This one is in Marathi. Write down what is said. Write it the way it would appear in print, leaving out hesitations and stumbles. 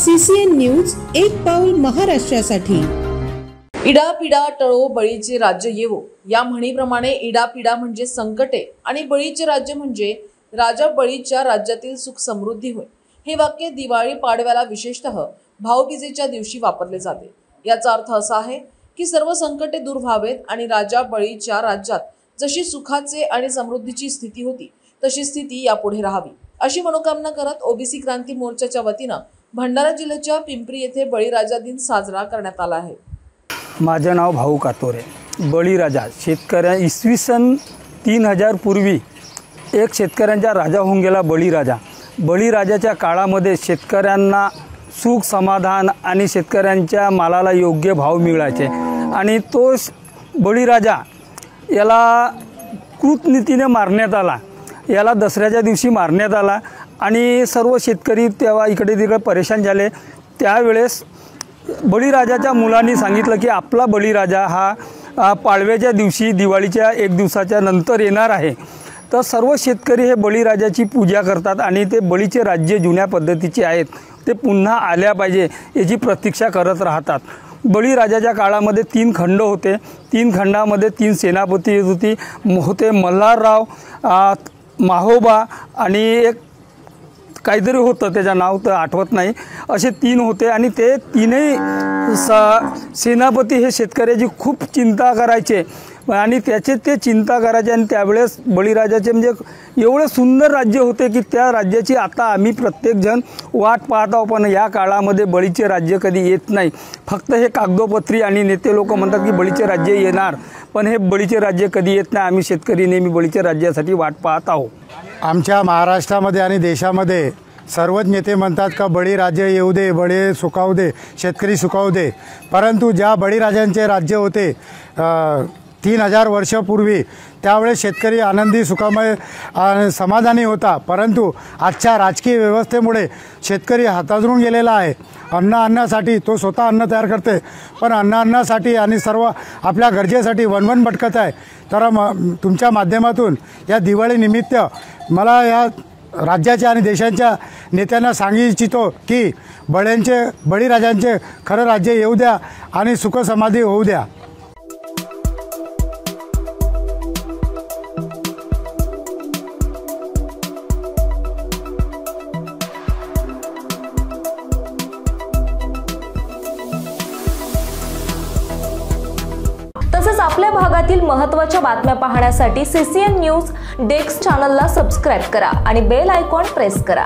CCN न्यूज एक पाऊल महाराष्ट्रासाठी। इडापिडा टळो बळीचे राज्य येवो या म्हणीप्रमाणे इडापिडा म्हणजे संकटे आणि बळीचे राज्य म्हणजे राजा बळीच्या राज्यातील सुख समृद्धी होय। हे वाक्य दिवाळी पाडव्याला विशेषतः भाऊबीजेच्या दिवशी वापरले जाते। याचा अर्थ असा आहे की सर्व संकटे दूर व्हावेत आणि राजा बळीच्या राज्यात जशी सुखाचे आणि समृद्धीची स्थिती होती तशी स्थिती यापुढे राहावी अशी मनोकामना करत ओबीसी क्रांती मोर्चाच्या वतीने भंडारा जिल्ह्याच्या पिंपरी येथे बळीराजा दिन साजरा करण्यात आला आहे। माझे नाव भाऊ कातोरे। बळीराजा शेतकऱ्या इसवी सन 3000 पूर्वी एक शेतकऱ्यांचा राजा होऊन गेला बळीराजा। बळीराजाच्या काळामध्ये शेतकऱ्यांना सुख समाधान आणि शेतकऱ्यांच्या मालाला योग्य भाव मिळायचे आणि तो बळीराजा याला कृतनीतीने मारण्यात आला। याला दसऱ्याच्या दिवशी मारण्यात आला आणि सर्व शेतकरी तेव्हा इकडे तिकडे परेशान झाले। त्यावेळेस बळीराजाच्या मुलांनी सांगितलं की आपला बळीराजा हा पाडव्याच्या दिवशी दिवाळीच्या एक दिवसाच्या नंतर येणार आहे। तर सर्व शेतकरी हे बळीराजाची पूजा करतात आणि ते बळीचे राज्य जुन्या पद्धतीचे आहेत ते पुन्हा आल्या पाहिजे याची प्रतीक्षा करत राहतात। बळीराजाच्या काळामध्ये 3 खंड होते। 3 खंडामध्ये 3 सेनापती होते मल्हारराव, माहोबा आणि एक काहीतरी होतं त्याचं नाव तर आठवत नाही। असे 3 होते आणि ते तीनही सेनापती हे शेतकऱ्याची खूप चिंता करायचे आणि त्याचे ते चिंता करायचे आणि त्यावेळेस बळीराजाचे म्हणजे एवढे सुंदर राज्य होते की त्या राज्याची आता आम्ही प्रत्येकजण वाट पाहत आहोत। पण या काळामध्ये बळीचे राज्य कधी येत नाही। फक्त हे कागदोपत्री आणि नेते लोक म्हणतात की बळीचे राज्य येणार, पण हे बळीचे राज्य कधी येत नाही। आम्ही शेतकरी नेहमी बळीच्या राज्यासाठी वाट पाहत आहोत। आमच्या महाराष्ट्रामध्ये आणि देशामध्ये सर्वच नेते म्हणतात का बळीराज्य येऊ दे, बळी सुखावू दे, शेतकरी सुखावू दे। परंतु ज्या बळीराजांचे राज्य होते 3000 वर्षापूर्वी त्यावेळेस शेतकरी आनंदी सुखामय समाधानी होता। परंतु आजच्या राजकीय व्यवस्थेमुळे शेतकरी हाताळून गेलेला आहे। अन्नासाठी तो स्वतः अन्न तयार करते, पण अन्नासाठी आणि सर्व आपल्या गरजेसाठी वनवन भटकत आहे। तर तुमच्या माध्यमातून या दिवाळीनिमित्त मला या राज्याच्या आणि देशाच्या नेत्यांना सांगू इच्छितो की बळीराजांचे खरं राज्य येऊ द्या आणि सुख समाधी होऊ द्या। तसेच आपल्या भागातील महत्त्वाच्या बातम्या पाहण्यासाठी CCN न्यूज डेस्क चॅनलला सबस्क्राइब करा आणि बेल आयकॉन प्रेस करा।